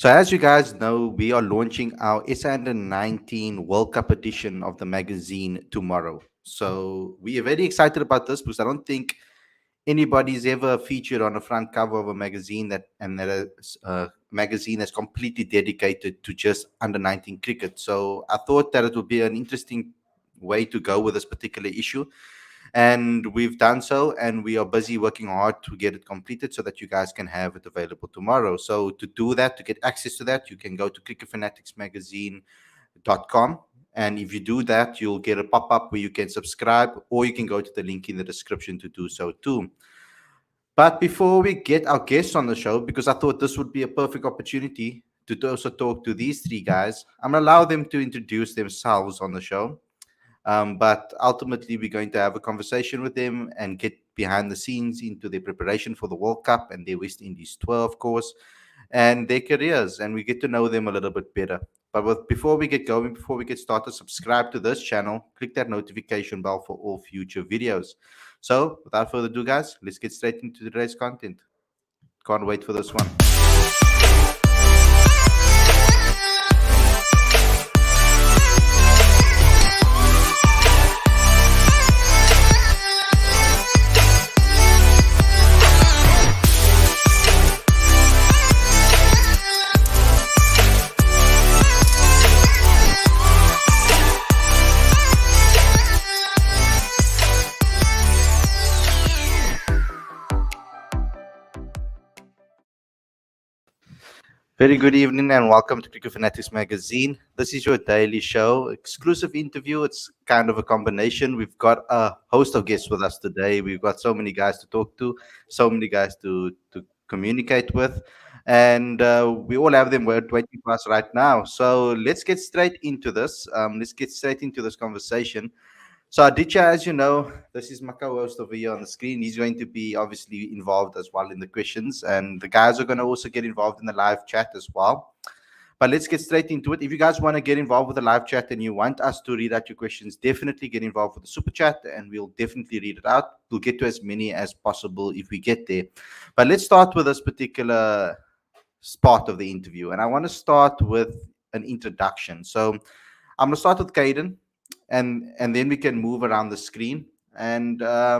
So, as you guys know, we are launching our SA U19 World Cup edition of the magazine tomorrow. So, we are very excited about this because I don't think anybody's ever featured on the front cover of a magazine that magazine that's completely dedicated to just under 19 cricket. So, I thought that it would be an interesting way to go with this particular issue, and we've done so, and we are busy working hard to get it completed so that you guys can have it available tomorrow. So to do that, to get access to that, you can go to cricketfanaticsmagazine.com, and if you do that, you'll get a pop-up where you can subscribe, or you can go to the link in the description to do so too. But before we get our guests on the show, because I thought this would be a perfect opportunity to also talk to these three guys, I'm going to allow them to introduce themselves on the show. But ultimately, we're going to have a conversation with them and get behind the scenes into their preparation for the World Cup and their West Indies tour, of course, and their careers. And we get to know them a little bit better. Before we get going, before we get started, subscribe to this channel, click that notification bell for all future videos. So, without further ado, guys, let's get straight into today's content. Can't wait for this one. Very good evening and welcome to Cricket Fanatics Magazine. This is your daily show, exclusive interview. It's kind of a combination. We've got a host of guests with us today. We've got so many guys to talk to, so many guys to communicate with, and we all have them waiting for us right now. So let's get straight into this. Let's get straight into this conversation. So Aditya, as you know, this is my co-host over here on the screen. He's going to be obviously involved as well in the questions, and the guys are going to also get involved in the live chat as well. But let's get straight into it. If you guys want to get involved with the live chat and you want us to read out your questions, definitely get involved with the super chat, and we'll definitely read it out. We'll get to as many as possible if we get there. But let's start with this particular part of the interview, and I want to start with an introduction. So I'm going to start with Kaden, and then we can move around the screen. And I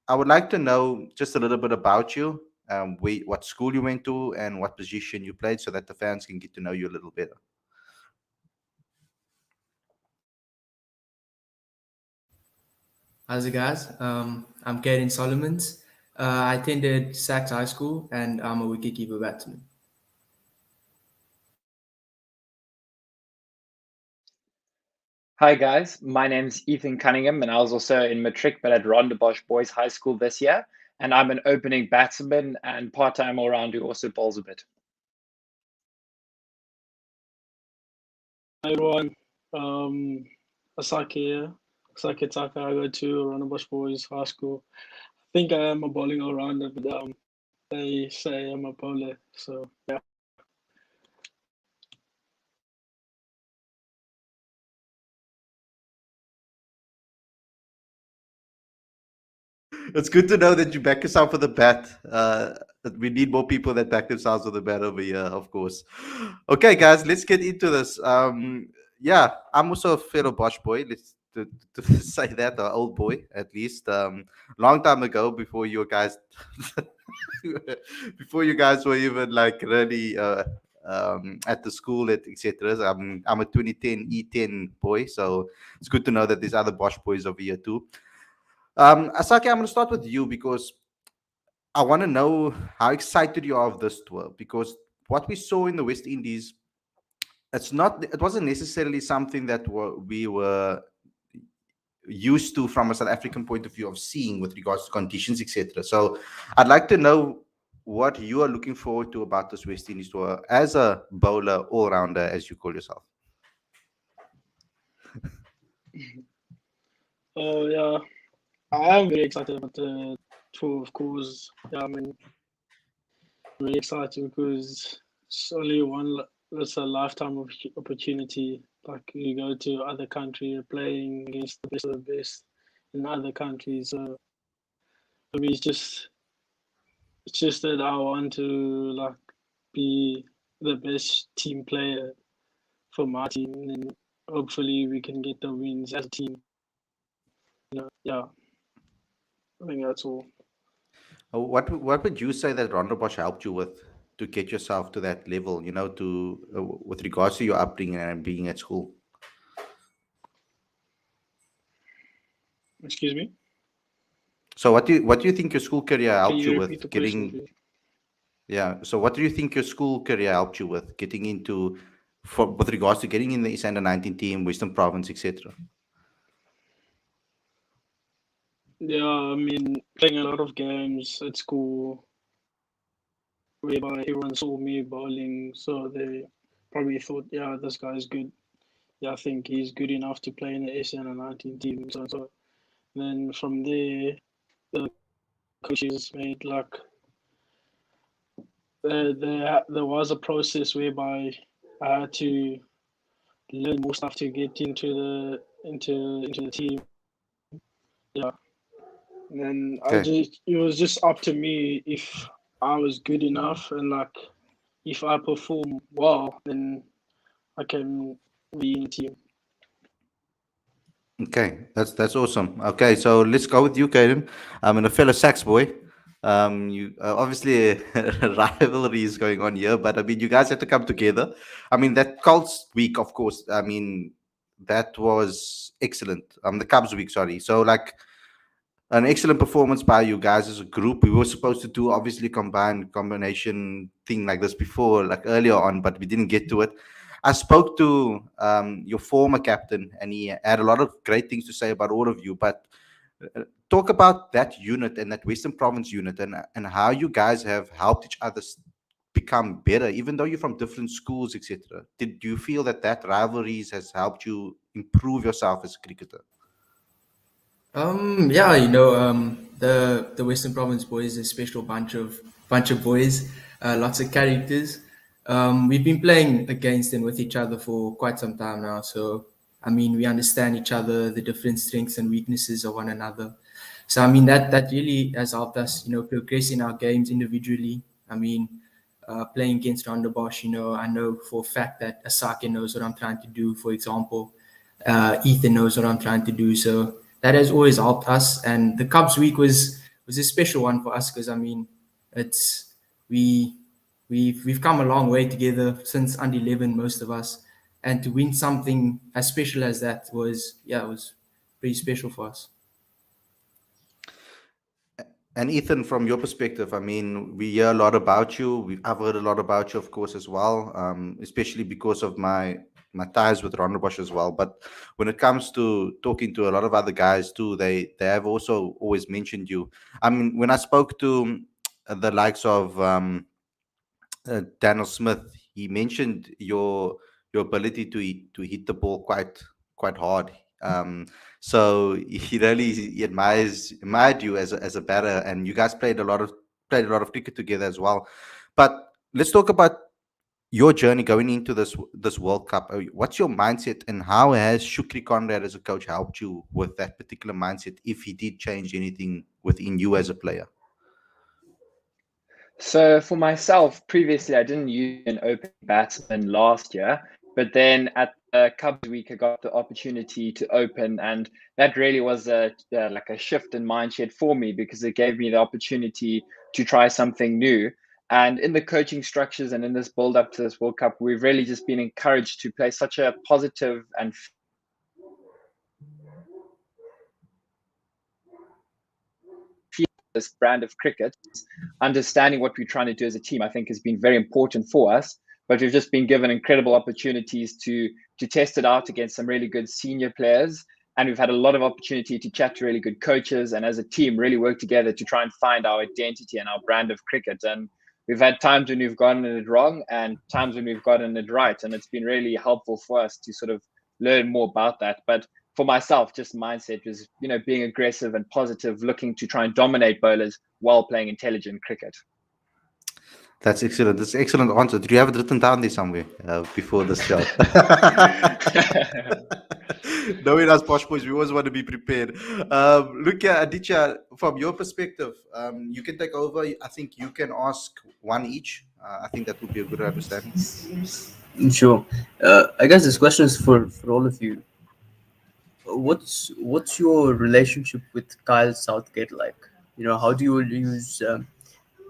would like to know just a little bit about you, what school you went to, and what position you played, so that the fans can get to know you a little better. How's it, guys? I'm Kaden Solomons. I attended Sachs High School, and I'm a wicketkeeper batsman. Hi guys, my name's Ethan Cunningham, and I was also in matric but at Rondebosch Boys High School this year, and I'm an opening batsman and part-time all-round who also bowls a bit. Hi everyone, Asakhe here, Asakhe Tsaka. I go to Rondebosch Boys High School. I think I am a bowling all-rounder, but they say I'm a bowler, so yeah. It's good to know that you back yourself with a bat. We need more people that back themselves with a bat over here, of course. Okay, guys, let's get into this. Yeah, I'm also a fellow Bosch boy. Let's to say that, or old boy at least. Long time ago, before you guys, before you guys were even like really at the school, etc. I'm a 2010 E10 boy, so it's good to know that there's other Bosch boys over here too. Asakhe, I'm going to start with you because I want to know how excited you are of this tour. Because what we saw in the West Indies, it wasn't necessarily something that we were used to from a South African point of view of seeing with regards to conditions, etc. So I'd like to know what you are looking forward to about this West Indies tour as a bowler all-rounder, as you call yourself. Oh yeah, I am very excited about the tour, of course. Yeah, I mean, really excited because it's only it's a lifetime opportunity. Like you go to other country, you're playing against the best of the best in other countries. So for me, it's just that I want to like be the best team player for my team, and then hopefully we can get the wins as a team. Yeah, I think that's all. What would you say that Rondebosch helped you with to get yourself to that level? To with regards to your upbringing and being at school. Excuse me. So what do you think your school career Can helped you you repeat the with question, getting? please? Yeah. So what do you think your school career helped you with getting into, with regards to getting in the SA U19 team, Western Province, etc.? Yeah, I mean, playing a lot of games at school, whereby everyone saw me bowling, so they probably thought, yeah, this guy's good. Yeah, I think he's good enough to play in the SA U19 team. So then from there, the coaches made like there was a process whereby I had to learn more stuff to get into the team. Yeah, and then Okay. it was just up to me if I was good enough, and like if I perform well, then I can be in the team. Okay, that's awesome. Okay, so let's go with you, Kaden. I'm a fellow Sax boy. You obviously a rivalry is going on here, but I mean, you guys had to come together. I mean, that Colts week, of course. I mean, that was excellent. The Cubs week, sorry. So like an excellent performance by you guys as a group. We were supposed to do obviously combination thing like this before, like earlier on, but we didn't get to it. I spoke to your former captain, and he had a lot of great things to say about all of you. But talk about that unit and that Western Province unit, and how you guys have helped each other become better, even though you're from different schools, etc. Did you feel that rivalries has helped you improve yourself as a cricketer? Yeah, the Western Province boys is a special bunch of boys, lots of characters. We've been playing against and with each other for quite some time now, so I mean we understand each other, the different strengths and weaknesses of one another. So I mean that really has helped us, progress in our games individually. I mean, playing against Rondebosch, I know for a fact that Asakhe knows what I'm trying to do. For example, Ethan knows what I'm trying to do. So that has always helped us. And the Cubs week was a special one for us because I mean, it's we we've come a long way together since under 11, most of us, and to win something as special as that it was pretty special for us. And Ethan, from your perspective, I mean, we hear a lot about you. I've heard a lot about you, of course, as well, especially because of my ties with Rondebosch as well. But when it comes to talking to a lot of other guys too, they have also always mentioned you. I mean, when I spoke to the likes of Daniel Smith, he mentioned your ability to hit the ball quite hard. So he really he admired you as a batter, and you guys played a lot of cricket together as well. But let's talk about your journey going into this World Cup. What's your mindset, and how has Shukri Conrad as a coach helped you with that particular mindset? If he did change anything within you as a player? So for myself, previously I didn't use an opening batsman last year, but then at the Cubs week I got the opportunity to open, and that really was like a shift in mindset for me because it gave me the opportunity to try something new. And in the coaching structures and in this build up to this World Cup, we've really just been encouraged to play such a positive and this brand of cricket. Understanding what we're trying to do as a team, I think, has been very important for us. But we've just been given incredible opportunities to test it out against some really good senior players, and we've had a lot of opportunity to chat to really good coaches, and as a team, really work together to try and find our identity and our brand of cricket. And we've had times when we've gotten it wrong, and times when we've gotten it right, and it's been really helpful for us to sort of learn more about that. But for myself, just mindset was, being aggressive and positive, looking to try and dominate bowlers while playing intelligent cricket. That's excellent. That's an excellent answer. Do you have it written down there somewhere before this show? Knowing us posh boys, we always want to be prepared. Look, Aditya, from your perspective, you can take over. I think you can ask one each. I think that would be a good understanding. Sure. I guess this question is for all of you. What's your relationship with Kyle Southgate like? How do you use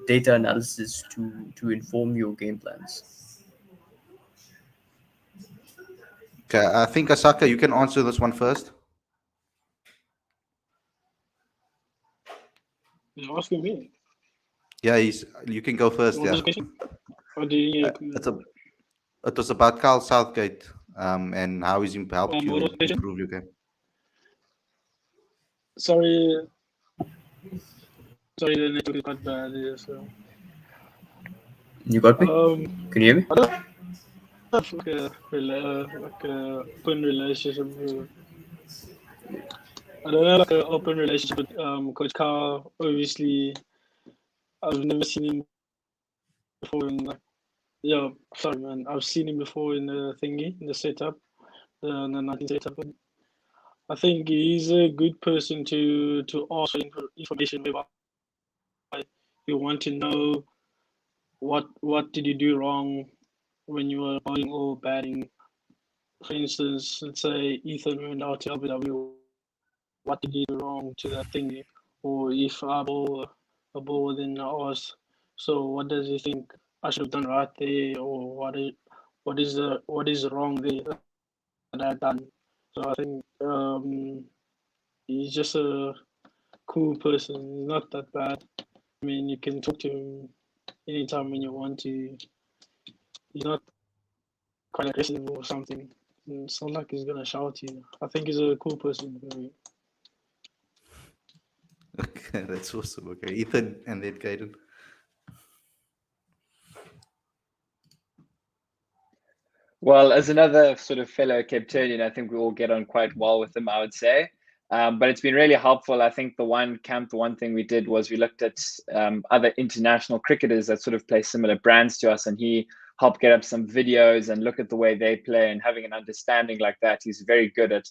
data analysis to inform your game plans? Okay, I think Asaka, you can answer this one first. You're asking me. Yeah, you can go first. What Yeah, was the question? Or did you? it was about Kyle Southgate, and how he's helped What was you the question? improve your game. Sorry, the network is quite bad here. So, You got me? Can you hear me? I don't have like a open relationship. I don't have like an open relationship with Coach Carl. Obviously, I've never seen him before in yeah. Sorry, man. I've seen him before in the thingy, in the setup, the 19 setup. I think he's a good person to ask for information about. You want to know what did you do wrong when you were bowling or batting. For instance, let's say Ethan went out to LBW. What did he do wrong to that thingy? Or if I bowl a ball, then I ask, so what does he think I should have done right there, or what is wrong there that I've done? So I think he's just a cool person. He's not that bad. I mean, you can talk to him anytime when you want to. He's not quite aggressive or something. It's not like he's gonna shout at you. I think he's a cool person. Okay, that's awesome. Okay, Ethan and then Kaden. Well, as another sort of fellow Capetonian, I think we all get on quite well with him, I would say. But it's been really helpful. I think the one thing we did was we looked at other international cricketers that sort of play similar brands to us, and he helped get up some videos and look at the way they play and having an understanding like that. He's very good at,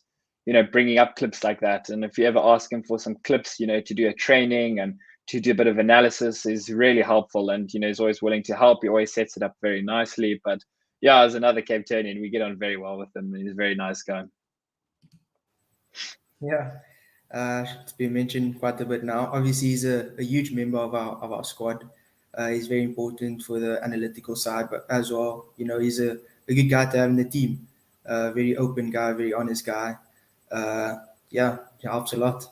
bringing up clips like that. And if you ever ask him for some clips, to do a training and to do a bit of analysis, is really helpful. And, he's always willing to help. He always sets it up very nicely. But yeah, as another Capetonian, we get on very well with him. He's a very nice guy. Yeah, it's been mentioned quite a bit now. Obviously, he's a huge member of our squad. He's very important for the analytical side, but as well, he's a good guy to have in the team. Very open guy, very honest guy. Yeah, he helps a lot.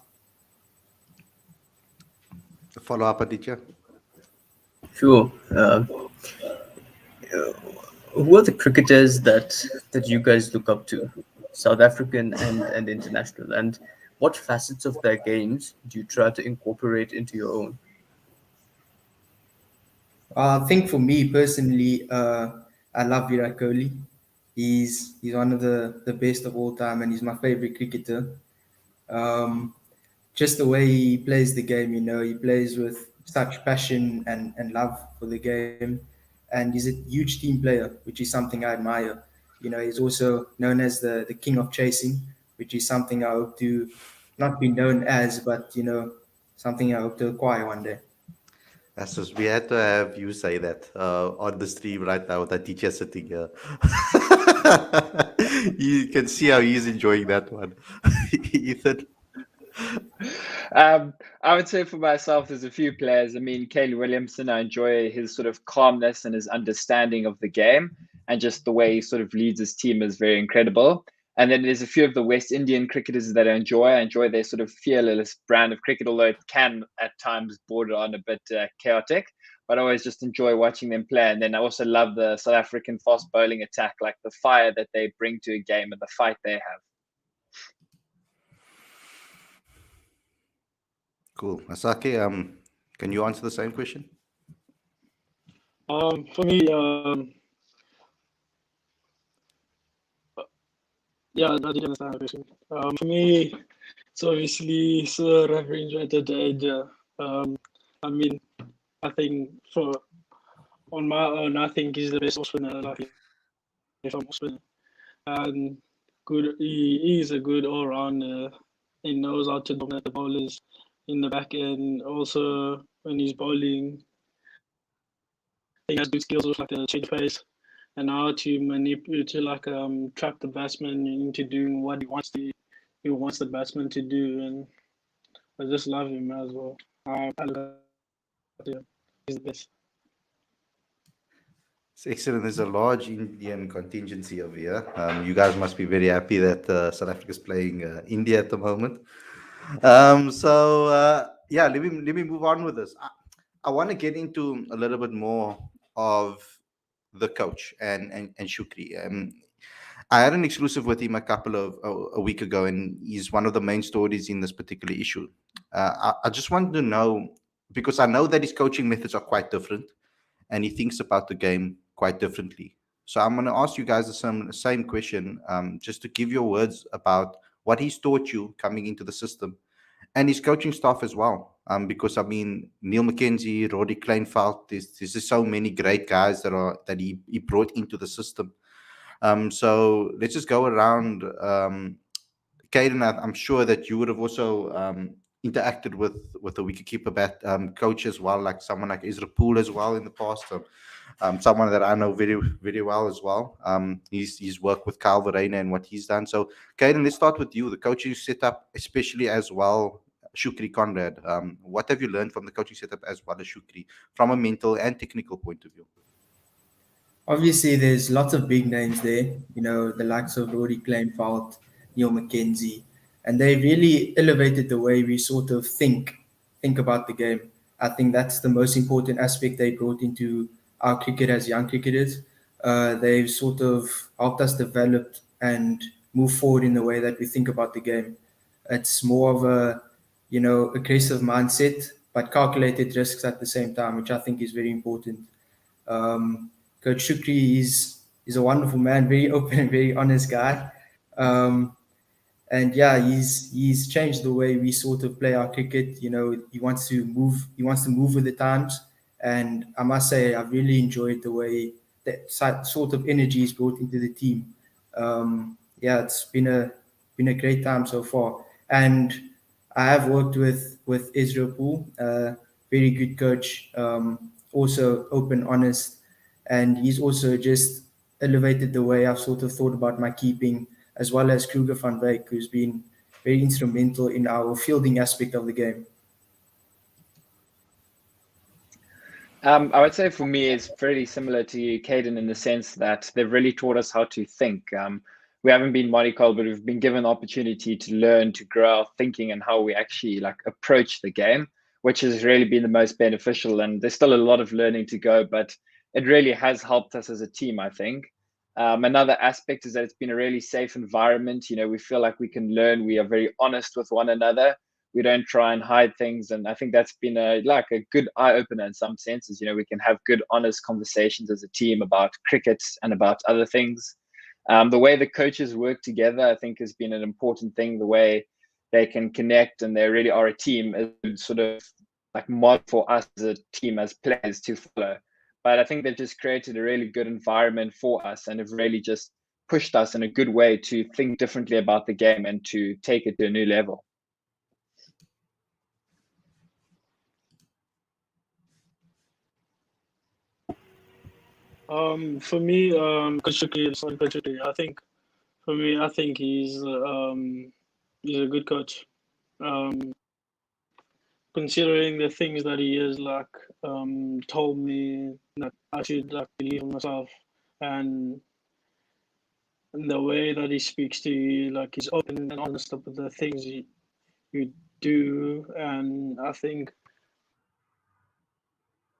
Follow up, Aditya. Sure. Who are the cricketers that you guys look up to, South African and international, and what facets of their games do you try to incorporate into your own? I think for me personally, I love Virat Kohli. He's one of the best of all time, and he's my favorite cricketer. Just the way he plays the game, he plays with such passion and love for the game, and he's a huge team player, which is something I admire. He's also known as the king of chasing, which is something I hope to not be known as, but something I hope to acquire one day. That's just, we had to have you say that on the stream right now with that teacher sitting here. You can see how he's enjoying that one. Ethan. I would say for myself, there's a few players. I mean, Kane Williamson, I enjoy his sort of calmness and his understanding of the game, and just the way he sort of leads his team is very incredible. And then there's a few of the West Indian cricketers that I enjoy. I enjoy their sort of fearless brand of cricket, although it can at times border on a bit chaotic. But I always just enjoy watching them play. And then I also love the South African fast bowling attack, like the fire that they bring to a game and the fight they have. Cool. Asake, can you answer the same question? For me, yeah, I did understand the question. For me, it's obviously Sir Reverend Jadeja. I mean, I think on my own, I think he's the best off spinner. Like, if I'm off spinner, and he is a good all rounder. He knows how to dominate the bowlers in the back end. Also, when he's bowling, he has good skills with like the change of pace and how to manipulate to like trap the batsman into doing what he wants the batsman to do, and I just love him as well. I love him. He's the best. It's excellent. There's a large Indian contingency over here. You guys must be very happy that South Africa is playing India at the moment. Yeah, let me move on with this. I want to get into a little bit more of the coach and Shukri. I had an exclusive with him a week ago, and he's one of the main stories in this particular issue. I just wanted to know, because I know that his coaching methods are quite different, and he thinks about the game quite differently. So I'm going to ask you guys the same question, just to give your words about what he's taught you coming into the system and his coaching staff as well. Because I mean, Neil McKenzie, Roddy Kleinveld, there's just so many great guys that he brought into the system. So let's just go around. Kaden, I'm sure that you would have also interacted with the wicketkeeper coach as well, like someone like Ezra Poole as well in the past. Someone that I know very, very well as well. He's worked with Kyle Verreynne and what he's done. So, Kaden, let's start with you. The coaching setup, especially as well, Shukri Conrad. What have you learned from the coaching setup as well as Shukri from a mental and technical point of view? Obviously, there's lots of big names there, the likes of Rory Kleinveld, Neil McKenzie, and they really elevated the way we sort of think about the game. I think that's the most important aspect they brought into our cricket as young cricketers. They've sort of helped us develop and move forward in the way that we think about the game. It's more of a, aggressive mindset, but calculated risks at the same time, which I think is very important. Coach Shukri is a wonderful man, very open and very honest guy. And yeah, he's changed the way we sort of play our cricket. He wants to move with the times. And I must say, I've really enjoyed the way that sort of energy is brought into the team. Yeah, it's been a great time so far. And I have worked with Ezra Poole, very good coach, also open, honest, and he's also just elevated the way I've sort of thought about my keeping, as well as Kruger van Wyk, who's been very instrumental in our fielding aspect of the game. I would say for me, it's pretty similar to you, Kaden, in the sense that they've really taught us how to think. We haven't been mollycoddled, but we've been given the opportunity to learn, to grow our thinking and how we actually approach the game, which has really been the most beneficial. And there's still a lot of learning to go, but it really has helped us as a team, I think. Another aspect is that it's been a really safe environment. We feel like we can learn. We are very honest with one another. We don't try and hide things. And I think that's been a good eye-opener in some senses. We can have good, honest conversations as a team about cricket and about other things. The way the coaches work together, I think, has been an important thing. The way they can connect and they really are a team is sort of model for us as a team, as players to follow. But I think they've just created a really good environment for us and have really just pushed us in a good way to think differently about the game and to take it to a new level. For me, Coach Shukri is Coach Shukri. I think he's a good coach. Considering the things that he has told me that I should believe in myself, and the way that he speaks to you, he's open and honest about the things you do, and I think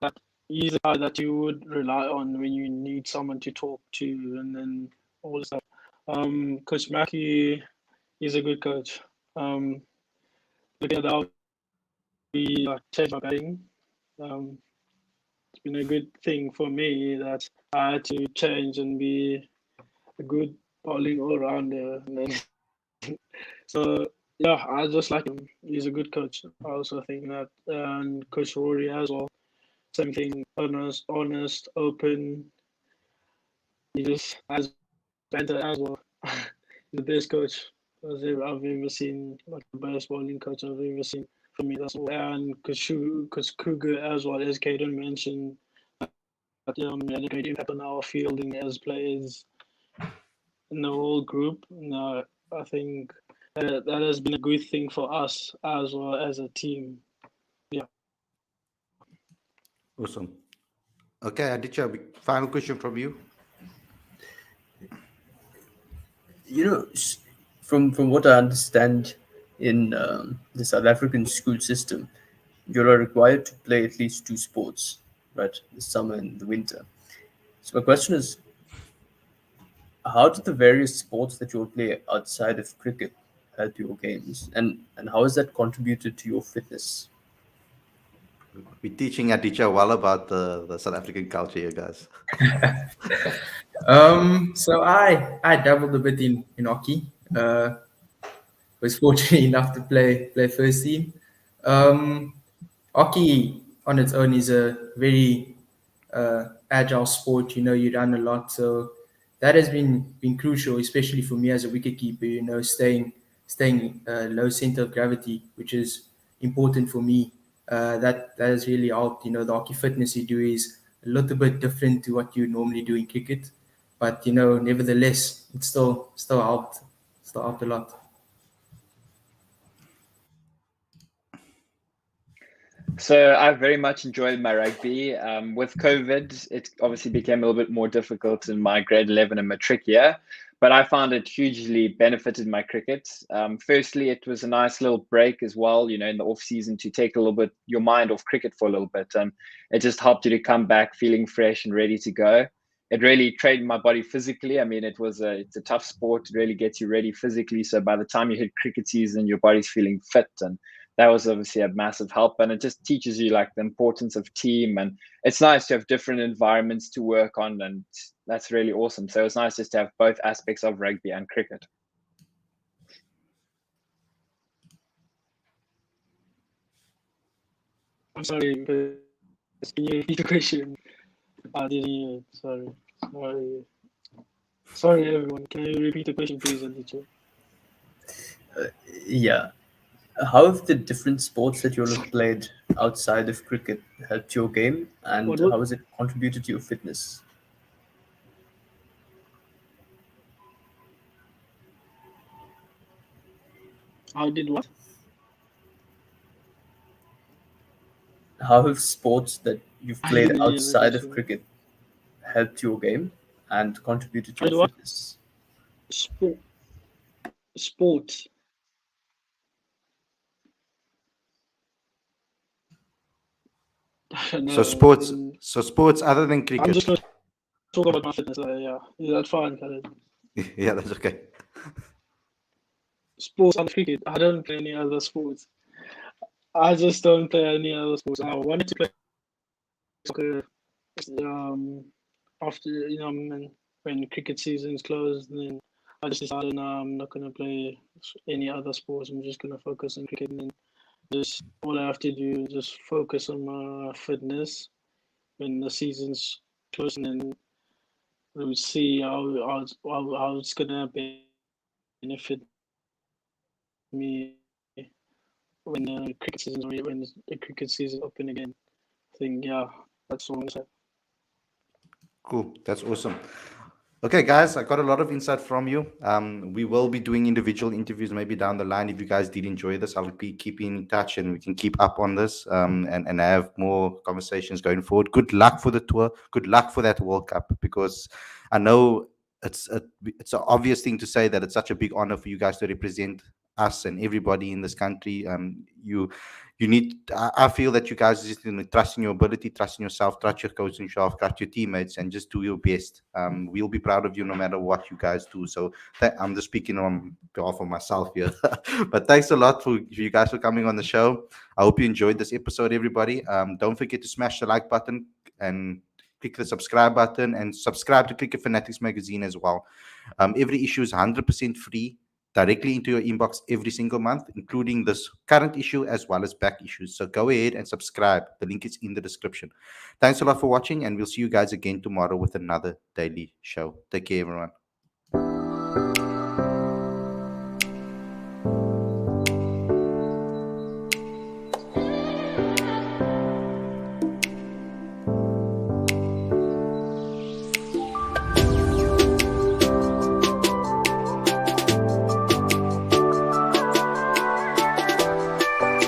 that he's a guy that you would rely on when you need someone to talk to, and then all this stuff. Coach Mackey is a good coach. Looking at how we changed my batting, it's been a good thing for me that I had to change and be a good bowling all rounder. So yeah, I just like him. He's a good coach. I also think that, and Coach Rory as well. Same thing, honest, open. He just has banter as well. He's the best coach I've ever seen, the best bowling coach I've ever seen. For me, that's all. And Coach Kruger as well, as Kaden mentioned, we had a great impact on our fielding as players in the whole group. I think that has been a good thing for us as well as a team. Yeah. Awesome. Okay, Aditya, final question from you. From what I understand in the South African school system, you're required to play at least two sports, right? The summer and the winter. So my question is, how do the various sports that you'll play outside of cricket help your games, and how has that contributed to your fitness? We're teaching Aditya well about the South African culture here, guys. So I dabbled a bit in hockey. Was fortunate enough to play first team. Um, Hockey on its own is a very agile sport. You run a lot, so that has been crucial, especially for me as a wicketkeeper. Staying low center of gravity, which is important for me. That has really helped. The hockey fitness you do is a little bit different to what you normally do in cricket, but nevertheless, it still helped. Still helped a lot. So I very much enjoyed my rugby. With COVID, it obviously became a little bit more difficult in my grade 11 and matric year, but I found it hugely benefited my cricket. Firstly, it was a nice little break as well, in the off season to take a little bit your mind off cricket for a little bit. It just helped you to come back feeling fresh and ready to go. It really trained my body physically. I mean, it's a tough sport. It really gets you ready physically. So by the time you hit cricket season, your body's feeling fit, and that was obviously a massive help. And it just teaches you like the importance of team, and it's nice to have different environments to work on, and that's really awesome. So it's nice just to have both aspects of rugby and cricket. I'm sorry, but can you repeat the question? I didn't hear it. Sorry, everyone. Can you repeat the question, please, Aditya? Yeah. How have the different sports that you'll have played outside of cricket helped your game, and What? how has it contributed to your fitness? How did what? How have sports that you've I played didn't hear the outside of question. cricket helped your game and contributed to How did your what? fitness? Sports. So No, sports, other than I'm cricket. just going to talk about my fitness. Yeah, that's fine, Khalid. Yeah, that's okay. Sports and cricket. I don't play any other sports. I just don't play any other sports. I wanted to play soccer after when cricket season's closed, and then I just decided now I'm not gonna play any other sports. I'm just gonna focus on cricket, and then just all I have to do is just focus on my fitness when the season's closed, and then we'll see how it's gonna benefit me when the cricket season open again. I think that's all I'm gonna say. Cool. That's awesome. Okay, guys, I got a lot of insight from you. We will be doing individual interviews maybe down the line. If you guys did enjoy this, I'll be keeping in touch and we can keep up on this and have more conversations going forward. Good luck for the tour. Good luck for that World Cup, because I know it's an obvious thing to say that it's such a big honor for you guys to represent us and everybody in this country. You need. I feel that you guys just trust in your ability, trust in yourself, trust your coaching staff, trust your teammates, and just do your best. We'll be proud of you no matter what you guys do. So I'm just speaking on behalf of myself here. But thanks a lot for you guys for coming on the show. I hope you enjoyed this episode, everybody. Don't forget to smash the like button and click the subscribe button, and subscribe to Cricket Fanatics magazine as well. Every issue is 100% free, directly into your inbox every single month, including this current issue as well as back issues. So go ahead and subscribe. The link is in the description. Thanks a lot for watching, and we'll see you guys again tomorrow with another daily show. Take care, everyone.